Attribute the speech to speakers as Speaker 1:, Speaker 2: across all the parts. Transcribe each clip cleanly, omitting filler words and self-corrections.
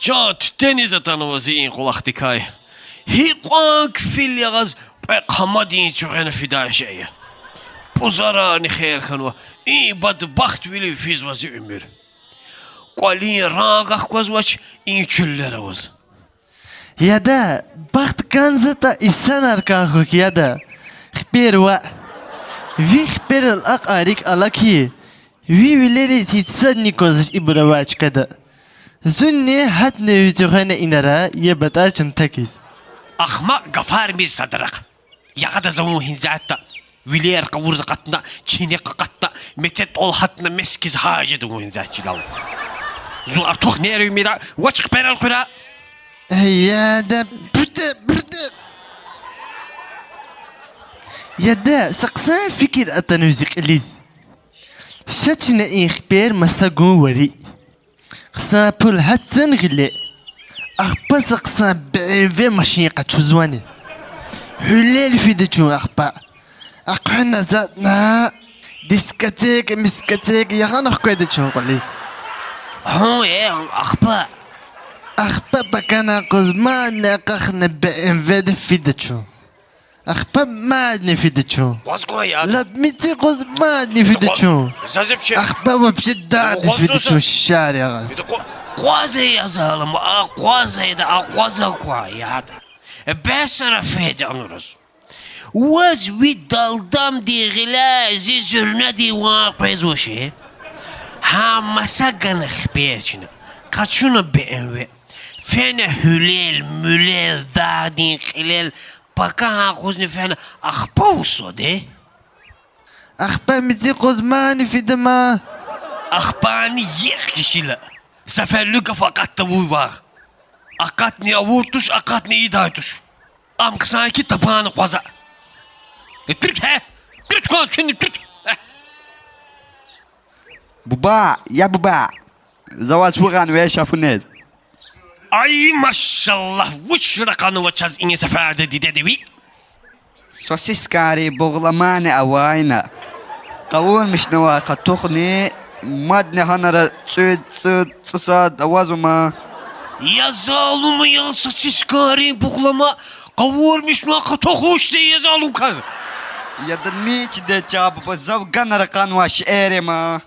Speaker 1: جات denize tanımızı in kulak dikay. Hiqank fil yağız qamadin çoğuna fida şeyi. Pozarani xeyr kanwa. İyi badbaxt vili fiz vazı ömür. Qalin rağaq qazvaç in küllere vaz.
Speaker 2: Ya da baxt kanzata isan arkan ya da xber wa vi xber al aqarik alaki vi vileri hitsadni kozış ibravaç kada. Zunni hat nevituhana inara yebata çantakiz.
Speaker 1: Ahma gafar bir sadrak. Yağda zamu hinzatta. Viler qavurza qatna, çinek qatna, metet ol hatna meskiz hacı bu hinzatçılar. Zu artık nere mira, vaç beral qura.
Speaker 2: Ya da burada. Ya da saksan fikir atanüzik eliz. Saçına ihber masagun wari. Qsa pul hatsan gile. Akpa saksan ve maşiqa çuzwani. Hülel fideçun akpa. Akna zatna diskotek miskotek yahanaq koydeçun qolis.
Speaker 1: Ha ya akpa.
Speaker 2: Akpa bakana qozman naqaxna BMW fideçun. Akpa madni fideçun.
Speaker 1: Vazgo ya.
Speaker 2: La miti qozman fideçun.
Speaker 1: Zazepçi.
Speaker 2: Akpa وبشدة fideçun şarya.
Speaker 1: Quase yazalım. Quase da quase quayat. Besara fede anuruz. Vaz vidaldam diğila zizürne divan pezuşi. Ha masagan xberçine. Kaçunu BMW. Fene hülel mülel dadin xilel. Baka ha kuzni fene akpavso de.
Speaker 2: Akpa miti qozman fidema.
Speaker 1: Akbani yer kişiyle. Seferlik fakat da bu var. Akatni avurtuş, akatni idaytuş. Am kısaki tapağını kwaza. Türk he. Türk kon şimdi Türk.
Speaker 3: Baba, ya baba. Zawaç vuran ve şafunez.
Speaker 1: Ay maşallah. Vuç rakanı vaçaz ini seferde didedevi.
Speaker 3: Sosis kari boğlamane avayna. Kavulmuş neva katuğni. Madne hanara tsad avazuma.
Speaker 1: Ya zalumu ya sasis kari buklama. Kavurmuş mu katokuş diye yazalım kaz.
Speaker 3: Ya da niç de çababa zavgan rakan ve şerema.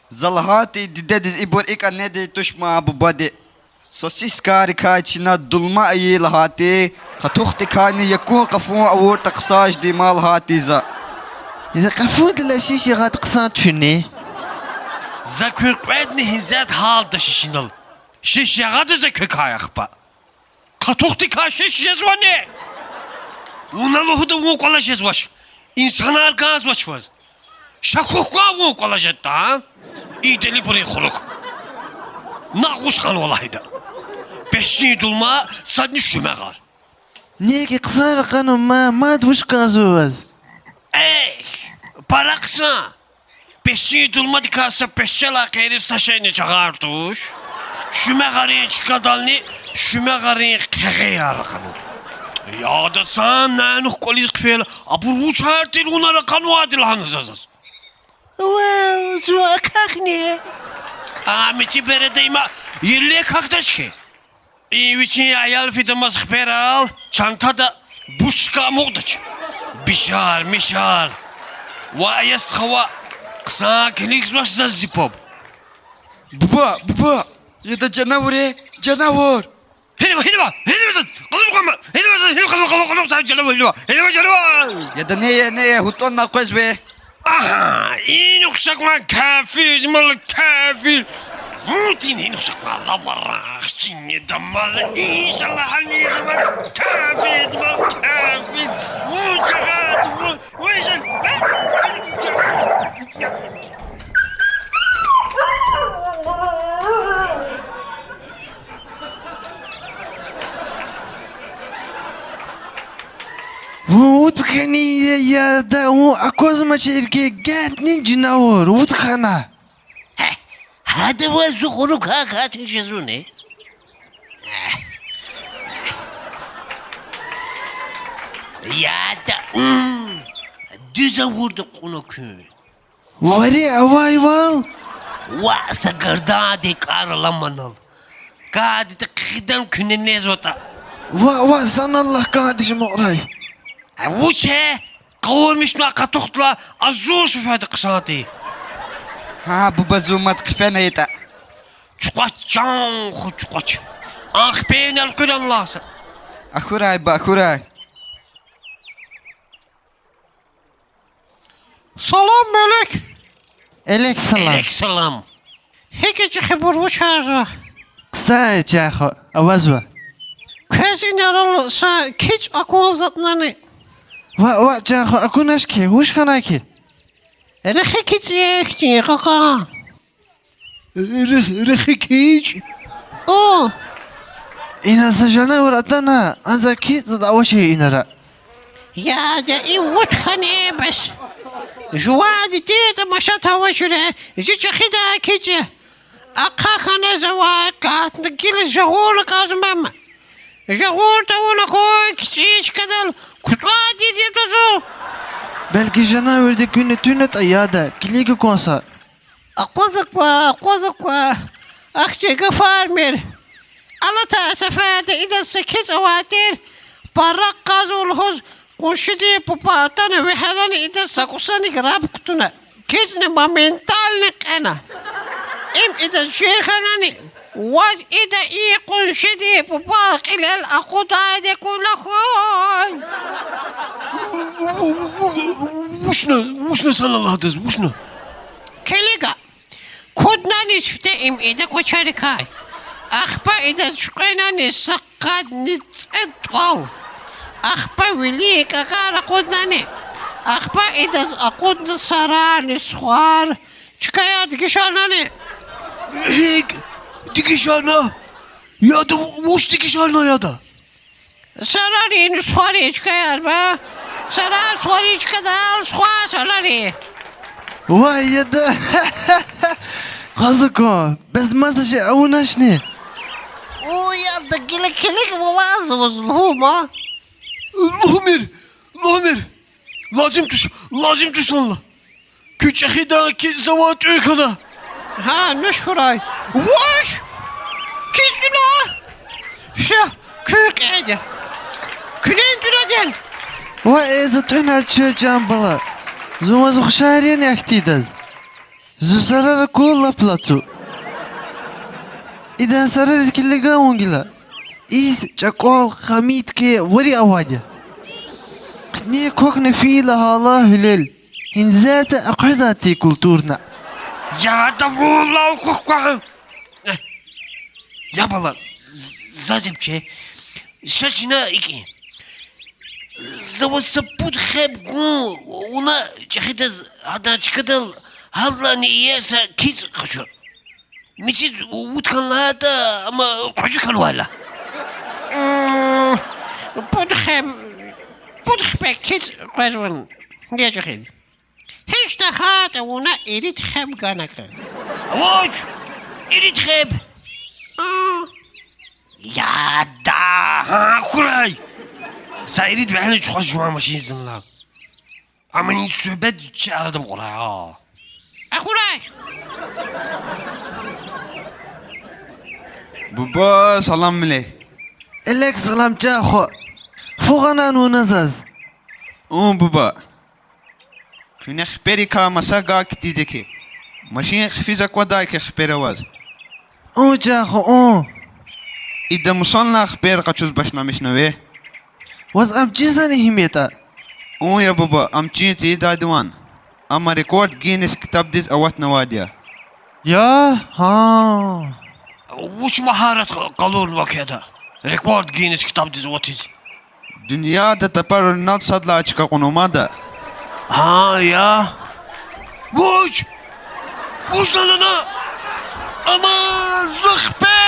Speaker 3: Zalhati didediz ibur ika ne de tuşma bu bade. Sosis kari kaçına dulma ayil hati. Katuğti kani yakun kafu avur taksaj di mal hati za.
Speaker 2: Ya qafud la şişi gat qsat şuni.
Speaker 1: Zakürkvedni hinzat halda şişinal. Şiş yağadı zakürk ayakpa. Katukti ka şiş yazvani. Unalı hudu vukola yazvaş. İnsanar gaz vaşvaz. Şakukla vukola jetta ha. İdeli buraya kuluk. Nağuşkan olaydı. Beşni dulma sadni şümeğar.
Speaker 2: Ne ki qsar qanu ma duş qazuvaz.
Speaker 1: Paraksa. Beşni dulma dikasa peşçala kayri saşayını çağırtuş. Şümeğarın çıkadalını şümeğarın kağıyar kanu. Ya da sen nanuh kolis kfeyle abur uçartil unara kanu adil hanızazaz.
Speaker 2: Wow, şu akak ne?
Speaker 1: Amici beredeyma yerliye kaktaş ki. İviçin ayal fidamaz xperal çantada buşka muğdaç. Bişar mişar. Vayas hava kısa kilik zvaş zazipop.
Speaker 3: Baba. Ya da canavar canavar.
Speaker 1: Hinima. Kalım kalma. Hinima canavar.
Speaker 3: Ya da neye hutonna koz be.
Speaker 1: Aha, inukşakma kafir mal kafir. Mutin inukşakma la marah çinye damal inşallah hanizmaz kafir mal kafir. Muçakat mu vejel.
Speaker 2: Вот khani ya da o akozma çerke gatni cinavor. Вот khana.
Speaker 1: Hadi ve zuhuru kakatın şezune. Ya da düze vurdu konu köyü.
Speaker 2: Vari avay val.
Speaker 1: Wa sagarda de karlamanal. Kad de Gidem künden ne zota.
Speaker 2: Va sana Allah kardeşim oray.
Speaker 1: Vuçe. Kavurmuşla katukla azur süfedi kısanti.
Speaker 3: Ha baba zumat kifene yeta.
Speaker 1: Çukaç can çukaç. Ah beynel kuran lasa.
Speaker 3: Akuray ba akuray.
Speaker 4: Salam melek.
Speaker 2: Elek salam.
Speaker 1: Elek salam.
Speaker 4: Hekeci xibur uçarı.
Speaker 2: Kısa çaho. Avaz va.
Speaker 4: Kızın yaralı sa kiç akıl zatlarını.
Speaker 2: Va çaho akunaş ki. Huş kana ki.
Speaker 4: Rıxı kiç yekti kaka.
Speaker 1: Rıhı kiç.
Speaker 4: O.
Speaker 2: İnasa canavar atana. Anza ki zada şey inara.
Speaker 4: Ya da imut hani bes. Jwadi tete maşat hava şure. Ziçi xida kici. Akka khane zava katlı gil jahur kazım ben. Jahur tavuna koy kiç kadal. Kutwadi tete zo.
Speaker 2: Belki canavar de günü tünet ayada. Kiligi konsa.
Speaker 4: Aqozukwa. Akçe farmer. Alata seferde ida 8 awatir. Barrak gazul hoz. Koşudi popatan ve halan ida sakusani grab kutuna. Kesne momentalne kana. ida şeyhanani. Waz ida iyi konşudi popak ilal akudade kulakoy.
Speaker 1: Vuşna sallallahu vuşna.
Speaker 4: Keliga. Kudnani şifte ida koçarikay. Akba ida şukaynani sakkad nitsetqal. Akba wili kakara kudnani. Akba ida akud sarani squar. Çıkayar dikişanani.
Speaker 1: Hek. Dikişana. Ya da vuş dikişana ya da.
Speaker 4: Sarari squari çıkayar ba. Sarar squari çıkadal squar sarari.
Speaker 2: Va ya da. Hazıko. Bez masajı avunaş ne?
Speaker 4: O ya da kilik vazımız luma.
Speaker 1: Lohmir. Lazım tuş lanla. Küçük da ki zavat öykana.
Speaker 4: Ha nüşfuray. Vuş. Kisina. Şu kök edi. Külen düradel.
Speaker 2: Va eza tüna çöçan bala. Zuma zuxşariyen yaktidaz. Zusarara kolla placu. İdan sarar killiga ungila. İs çakol hamid ke veri avadi. Ne kokne fiila hala hülül. Hinzata aqizati kulturna.
Speaker 1: Ya da valla hukukwa. Ya bala. Zazimçe. Şaşına iki. Завасапут хэбгу уна чахитаз адан чикадал халлани ияса киз қашур. Мисид утканлаата ама қажукан вала.
Speaker 4: Pudxbe kiç qazwan. Gecixin. Hiç de hata ona erit xeb ganaka.
Speaker 1: Avoj! Erit хэб. Ya da ha kuray. Sayrid beni çok acıma maşin zinla. Ama ni söhbet çağırdım oraya.
Speaker 4: Akuray.
Speaker 3: Baba salam melek.
Speaker 2: Elek salam çaho. Fuganan unazaz.
Speaker 3: O baba. Küne xperi ka masaga kitideki. Maşin xfiza kwaday ke xpera vaz.
Speaker 2: O çaho o.
Speaker 3: İda musanla xper qaçuz başlamış nave.
Speaker 2: Was am cizani himeta.
Speaker 3: O ya baba amçin ti dadwan. Ama rekord Guinness kitab dit awat nawadiya.
Speaker 2: Ya ha.
Speaker 1: Uç maharet kalır vakada. Rekord Guinness kitap dizi otiz.
Speaker 3: Dünyada tapar nat sadla açıka konumada.
Speaker 1: Ha ya. Uç! Uç lan ana! Aman zıhber!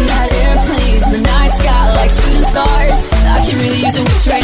Speaker 5: That airplanes in the night sky like shooting stars. I can really use a wish right